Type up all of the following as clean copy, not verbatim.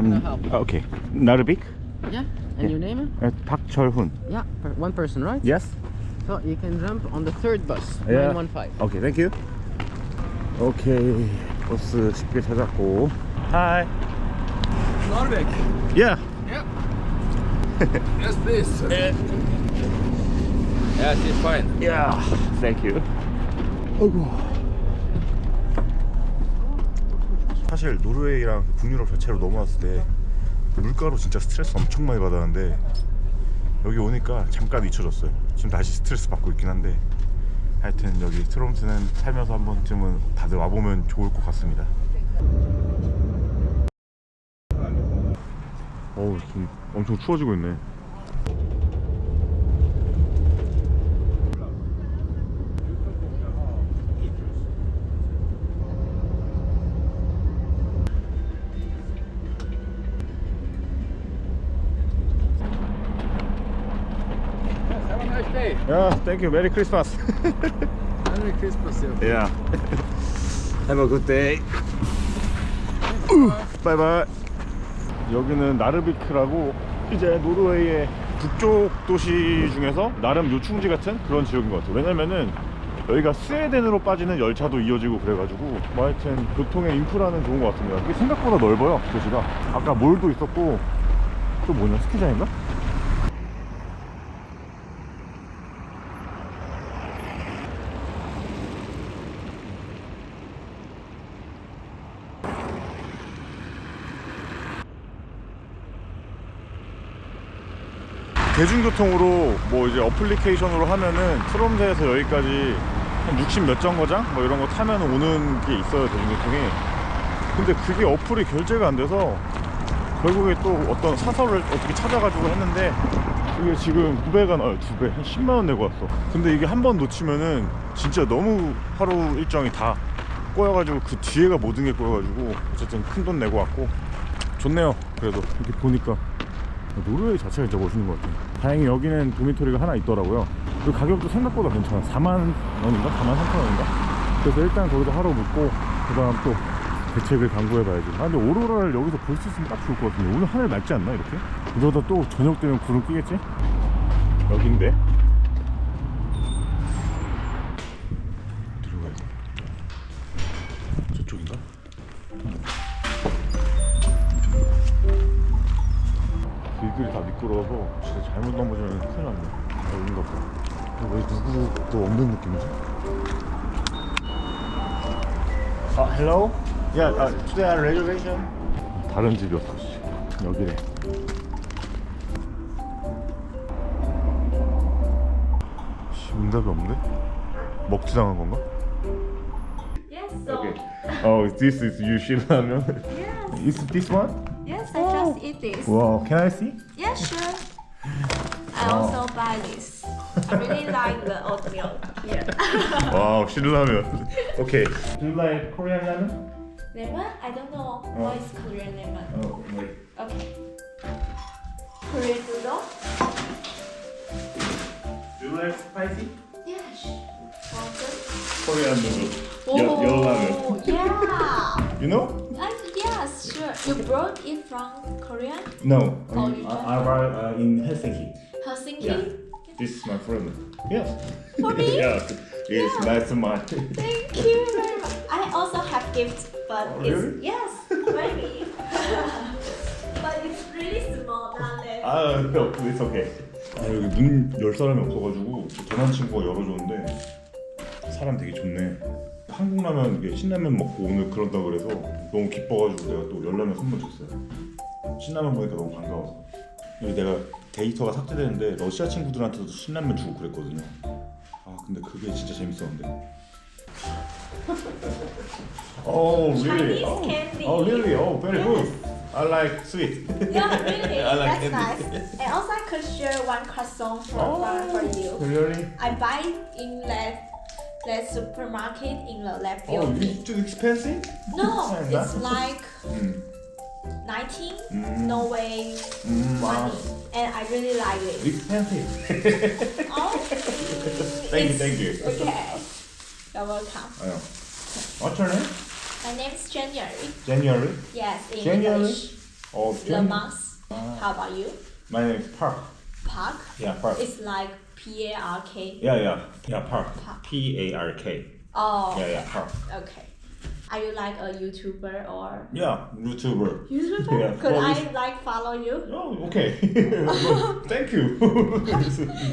can I help? Okay. Narvik. Yeah. And your name? Park Chol-hun. Yeah. One person, right? Yes. So you can jump on the third bus. Yeah. 915. Okay, thank you. 오케이. 버스 쉽게 찾았고. Hi. Norvik. Yeah. Yep. Yes, please. Yes, it's fine. Yeah. Thank you. 어이구. 사실 노르웨이랑 북유럽 자체로 넘어왔을 때 물가로 진짜 스트레스 엄청 많이 받았는데 여기 오니까 잠깐 잊혀졌어요. 지금 다시 스트레스 받고 있긴 한데 하여튼 여기 트롬스는 살면서 한 번쯤은 다들 와보면 좋을 것 같습니다. 어우, 지금 엄청 추워지고 있네. Have a nice day. Yeah, thank you. Merry Christmas. Merry Christmas. Yeah. Have a good day. Bye bye. 여기는 나르비크라고 이제 노르웨이의 북쪽 도시 중에서 나름 요충지 같은 그런 지역인 것 같아요. 왜냐면은 여기가 스웨덴으로 빠지는 열차도 이어지고 그래가지고 뭐 하여튼 교통의 인프라는 좋은 것 같습니다. 이게 생각보다 넓어요, 도시가. 아까 몰도 있었고 또 뭐냐, 스키장인가? 대중교통으로 뭐 이제 어플리케이션으로 하면은 트롬스에서 여기까지 한 60 몇 정거장 뭐 이런 거 타면 오는 게 있어요, 대중교통이. 근데 그게 어플이 결제가 안 돼서 결국에 또 어떤 사설을 어떻게 찾아가지고 했는데 이게 지금 2배가 나와요. 2배 한 10만 원 내고 왔어. 근데 이게 한 번 놓치면은 진짜 너무 하루 일정이 다 꼬여가지고 그 뒤에가 모든 게 꼬여가지고 어쨌든 큰 돈 내고 왔고 좋네요. 그래도 이렇게 보니까 노르웨이 자체가 진짜 멋있는 것 같아요. 다행히 여기는 도미토리가 하나 있더라고요. 그리고 가격도 생각보다 괜찮아. 4만 원인가? 4만 3천 원인가? 그래서 일단 거기서 하루 묵고 그 다음 또 대책을 강구해봐야지. 아 근데 오로라를 여기서 볼 수 있으면 딱 좋을 것 같은데 오늘 하늘 맑지 않나 이렇게? 그러다 또 저녁 되면 구름 끼겠지? 여긴데? 들어가야 돼. 저쪽인가? 길들이 다 미끄러워서 진짜 잘못 넘어지면 큰일 났네. 여긴가 보다. 왜 누구도 없는 느낌이지? hello? Yeah, today I reservation. 다른 집이었어. 여기래. 응답이 없네? 먹튀 당한 건가? Yes, so Okay. Oh, this is you 신라면? yes, Is this one? yes, I just eat this. Wow, can I see? Yeah, sure. I also buy this. I really like the oatmeal here. 와우, 신라면. Okay. Do you like Korean ramen? Lemon? I don't know what is Korean lemon. Oh, wait. Okay. Korean noodle? Do you like spicy? Yes. Water? Korean noodle. 열라면. Yeah. You know? Yes, sure. You brought it from Korea? No. Oh, you I arrived in Helsinki. Helsinki? Yeah. This is my friend. Yes. For me? Yeah. It's nice to meet. Thank you very much. I also have gifts, but Oh, it's really? yes, maybe. But it's really small, not that. 아, no, it's okay. 아, 여기 문 열 사람이 없어가지고 전화 친구가 열어줬는데 사람 되게 좋네. 한국 라면 이게 신라면 먹고 오늘 그런다 그래서 너무 기뻐가지고 내가 또 열라면 선물 줬어요. 신라면 보니까 너무 반가워서. 여기 내가 데이터가 삭제되는데 러시아 친구들한테도 신라면 주고 그랬거든요. 아 근데 그게 진짜 재밌었는데. Oh really? Chinese candy. Oh really? Oh very good. I like sweet. Yeah, really. I like That's candy. nice. And also, I could share one croissant for you. Really? I buy it in that supermarket in the lab Oh, building. it's too expensive? No, Kinda. it's like 음. 19 Mm. Norway Wow. money, and I really like it. Expensive. Oh, Thank you, it's- thank you. Okay, you're welcome. What's your name? My name is January. January. Yes, in January? English. The month. How about you? My name is Park. Park? Yeah, Park. It's like P-A-R-K. Yeah, Park. Park. P-A-R-K. Oh. Park. Okay. Are you like a YouTuber or? Yeah, YouTuber. YouTuber? Yeah, Could well, I like follow you? Oh, okay. Thank you.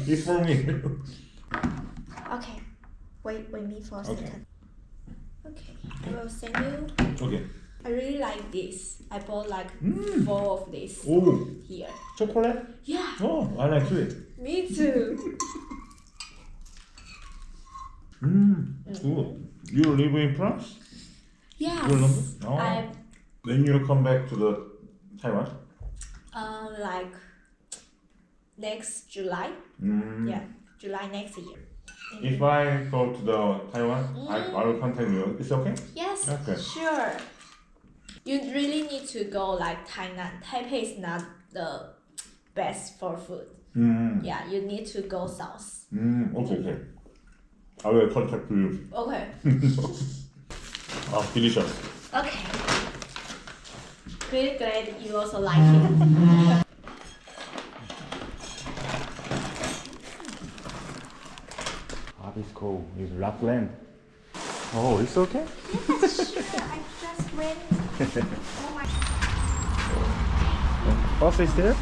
It's for me. Okay. Wait me for a Okay. second. Okay. I will send you. Okay. I really like this. I bought like 4 of this Oh, here. chocolate? Yeah, Oh, I like sweet. me too. Good. You live in France? Yes. You remember? Oh. I When you come back to the Taiwan? like next July. Yeah, July next year. If I go to the Taiwan, I will contact you. It's okay? Yes, Okay. sure. You really need to go like Tainan. Taipei is not the best for food. Yeah, you need to go south. Okay. I will contact you. Okay. Delicious. Okay. Really glad you also like it. Abisko is Lapland. Oh, it's okay? Yes, sure. I just went. Oh my. Bus is there?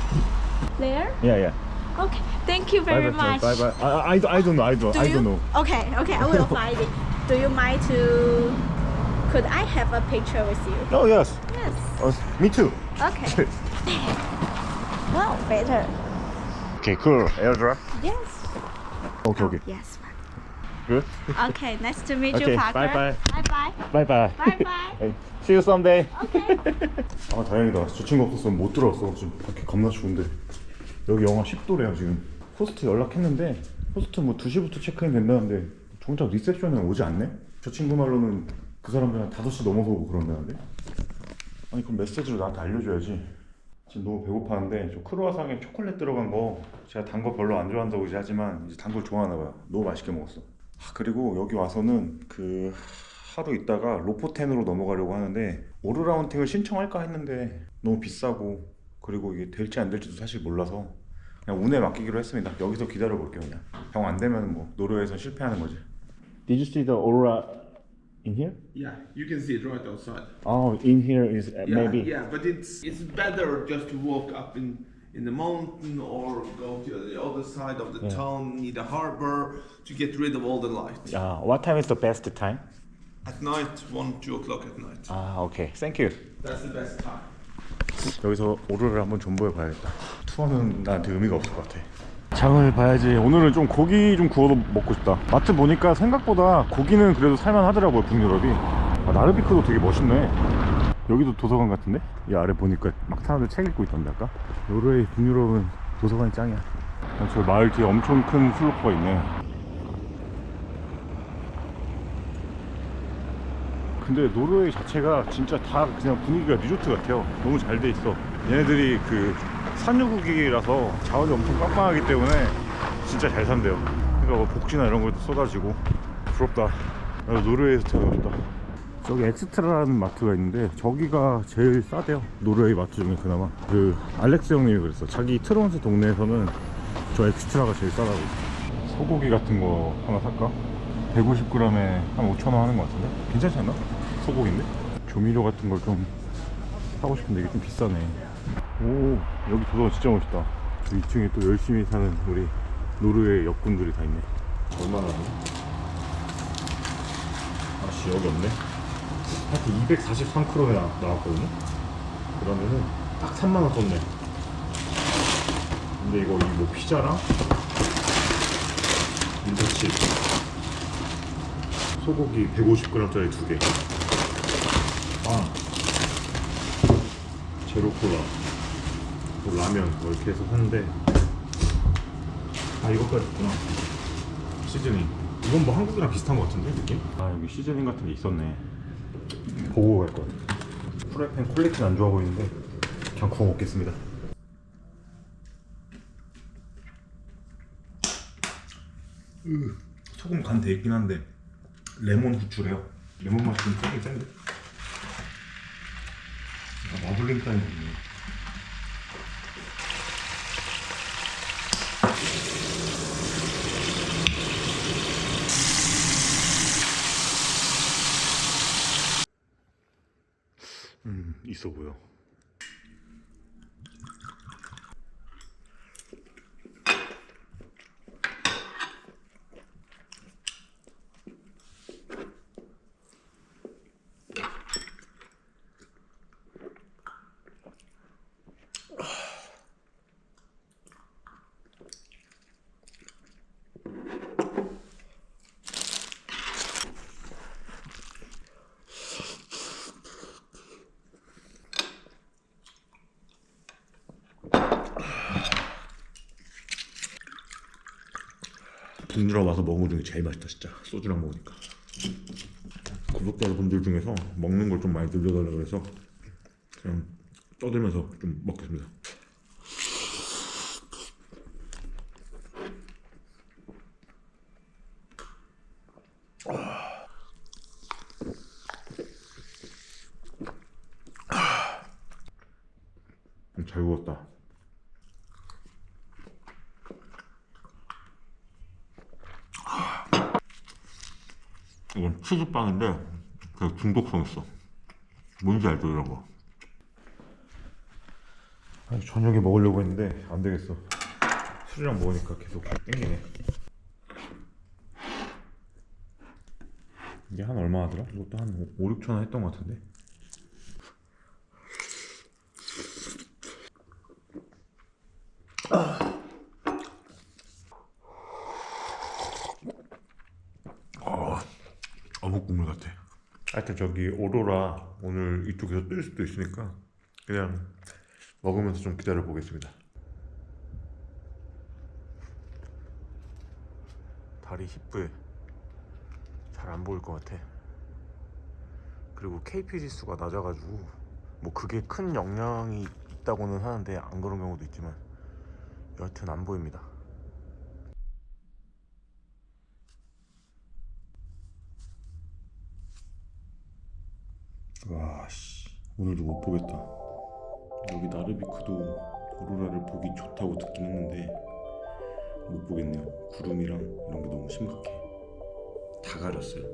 There? Yeah. Okay. Thank you very much. Bye. I don't know. I don't know. Okay, I will find it. Do you mind to? Could I have a picture with you? Oh, yes. Yes. Me too. Okay. Wow, better. Okay, cool. Airdrop. Yes. Okay. Yes. Good. Okay. Nice to meet Okay, you, Parker. bye-bye. Bye. Bye. Bye. See you someday. Okay. 아, 다행이다. 저 친구 없었으면 못 들어왔어. 지금 밖에 겁나 추운데. 여기 영하 10도래요, 지금. 호스트 연락했는데 호스트 뭐 2시부터 체크인 된다는데 정작 리셉션에 오지 않네? 저 친구 말로는 그 사람들은 5시 넘어서 오고 그런다는데? 아니 그럼 메시지로 나한테 알려줘야지. 지금 너무 배고파는데 저 크루아상에 초콜릿 들어간 거 제가 단 거 별로 안 좋아한다고 이제 하지만 이제 단 걸 좋아하나 봐요. 너무 맛있게 먹었어. 그리고 여기 와서는 그 하루 있다가 로포텐으로 넘어가려고 하는데 오르라운팅을 신청할까 했는데 너무 비싸고 그리고 이게 될지 안 될지도 사실 몰라서 그냥 운에 맡기기로 했습니다. 여기서 기다려 볼게요. 그냥 정 안 되면 뭐 노르웨이에서 실패하는 거지. Did you see the aurora in here? Yeah, you can see it right outside. Oh, in here is maybe. Yeah, but it's better just to walk up in the mountain or go to the other side of the town near the harbor to get rid of all the light. What time is the best time? At night, 1-2 o'clock at night. Okay. Thank you. That's the best time. 여기서 오로라를 한번 존버해 봐야겠다. 투어는 나한테 의미가 없을 것 같아. 장을 봐야지. 오늘은 좀 고기 좀 구워서 먹고 싶다. 마트 보니까 생각보다 고기는 그래도 살만하더라고요, 북유럽이. 나르비크도 되게 멋있네. 여기도 도서관 같은데? 이 아래 보니까 막 사람들 책 읽고 있던데 아까? 노르웨이 북유럽은 도서관이 짱이야. 저 마을 뒤에 엄청 큰 슬로프가 있네. 근데 노르웨이 자체가 진짜 다 그냥 분위기가 리조트 같아요. 너무 잘 돼 있어. 얘네들이 그 산유국이라서 자원이 엄청 빵빵하기 때문에 진짜 잘 산대요. 그러니까 뭐 복지나 이런 것도 쏟아지고 부럽다. 나도 노르웨이에서 태어나고 싶다. 저기 엑스트라라는 마트가 있는데 저기가 제일 싸대요. 노르웨이 마트 중에 그나마. 그 알렉스 형님이 그랬어. 자기 트론스 동네에서는 저 엑스트라가 제일 싸다고. 소고기 같은 거 하나 살까? 150g에 한 5,000원 하는 것 같은데? 괜찮지 않나? 소고기인데? 조미료 같은 걸 좀 사고 싶은데 이게 좀 비싸네. 오, 여기 도서관 진짜 멋있다. 2층에 또 열심히 사는 우리 노르웨이 역군들이 다 있네. 얼마나 하지? 아씨, 여기 없네. 하여튼 243크론에 나왔거든요? 그러면은 딱 3만원 썼네. 근데 이거 뭐 피자랑 민터칩, 소고기 150g짜리 2개, 제로콜라, 또 라면 뭐 이렇게 해서 샀는데 이것까지 있구나. 시즈닝. 이건 뭐 한국이랑 비슷한 것 같은데 느낌? 여기 시즈닝 같은 게 있었네. 보고 갈 거야. 프라이팬 퀄리티는 안 좋아 보이는데 그냥 구워 먹겠습니다. 소금 간 돼 있긴 한데 레몬 후추래요. 레몬 맛이 좀 세긴 센데. 마블링 타임 있네. 있어 보여. 북유럽 와서 먹은 것 중에 제일 맛있다 진짜. 소주랑 먹으니까. 구독자분들 중에서 먹는 걸 좀 많이 늘려달라고 그래서 그냥 떠들면서 좀 먹겠습니다. 잘 구웠다. 이건 치즈빵인데 되게 중독성 있어. 뭔지 알죠 이런 거? 아니, 저녁에 먹으려고 했는데 안 되겠어. 술이랑 먹으니까 계속 땡기네. 이게 한 얼마 하더라? 이것도 한 5, 6천 원 했던 것 같은데. 어묵 국물 같아. 하여튼 저기 오로라 오늘 이쪽에서 뜰 수도 있으니까 그냥 먹으면서 좀 기다려 보겠습니다. 달이 희뿌해. 잘 안 보일 것 같아. 그리고 KP 지수가 낮아가지고 뭐 그게 큰 영향이 있다고는 하는데 안 그런 경우도 있지만 여하튼 안 보입니다. 와씨 오늘도 못 보겠다. 여기 나르비크도 오로라를 보기 좋다고 듣긴 했는데 못 보겠네요. 구름이랑 이런 게 너무 심각해. 다 가렸어요.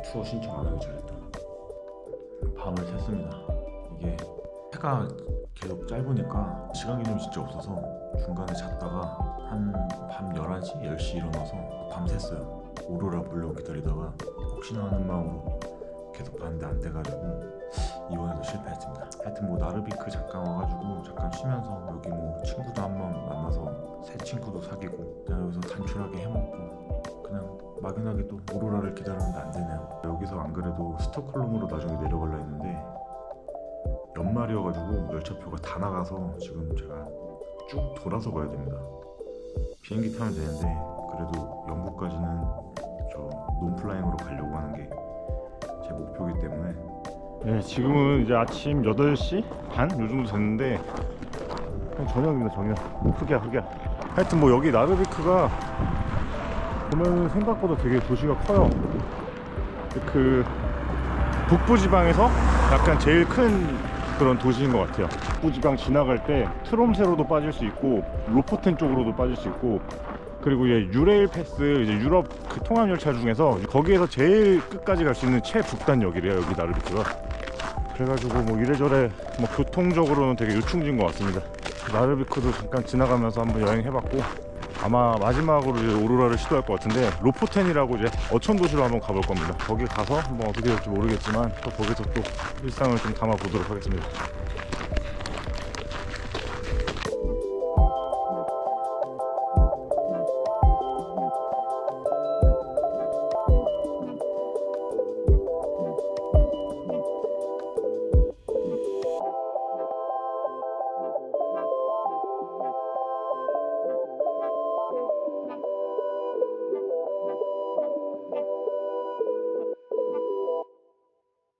투어 신청 안 하기 잘했다. 밤을 샜습니다. 이게 해가 계속 짧으니까 시간 개념이 진짜 없어서 중간에 잤다가 한 밤 11시, 10시 일어나서 밤샜어요. 오로라 보려고 기다리다가 혹시나 하는 마음으로 계속 봤는데 안 돼가지고 이번에도 실패했습니다. 하여튼 뭐 나르비크 잠깐 와가지고 잠깐 쉬면서 여기 뭐 친구도 한 번 만나서 새 친구도 사귀고 그냥 여기서 단촐하게 해먹고 그냥 막연하게 또 오로라를 기다렸는데 안 되네요. 여기서 안 그래도 스톡홀름으로 나중에 내려가려 했는데 연말이어가지고 열차표가 다 나가서 지금 제가 쭉 돌아서 가야 됩니다. 비행기 타면 되는데 그래도 영국까지는 저 논플라잉으로 가려고 하는 게 제 목표이기 때문에. 네, 지금은 이제 아침 8시 반? 요 정도 됐는데 그냥 저녁입니다. 저녁. 흑야. 하여튼 뭐 여기 나르비크가 보면 생각보다 되게 도시가 커요. 그 북부지방에서 약간 제일 큰 그런 도시인 것 같아요. 북부지방 지나갈 때 트롬세로도 빠질 수 있고 로포텐 쪽으로도 빠질 수 있고 그리고 이제 유레일 패스 이제 유럽 그 통합 열차 중에서 거기에서 제일 끝까지 갈 수 있는 최북단역이래요 여기 나르비크가. 그래가지고 뭐 이래저래 뭐 교통적으로는 되게 요충지인 것 같습니다. 나르비크도 잠깐 지나가면서 한번 여행해봤고 아마 마지막으로 이제 오로라를 시도할 것 같은데 로포텐이라고 이제 어촌도시로 한번 가볼 겁니다. 거기 가서 뭐 어떻게 될지 모르겠지만 또 거기서 또 일상을 좀 담아보도록 하겠습니다.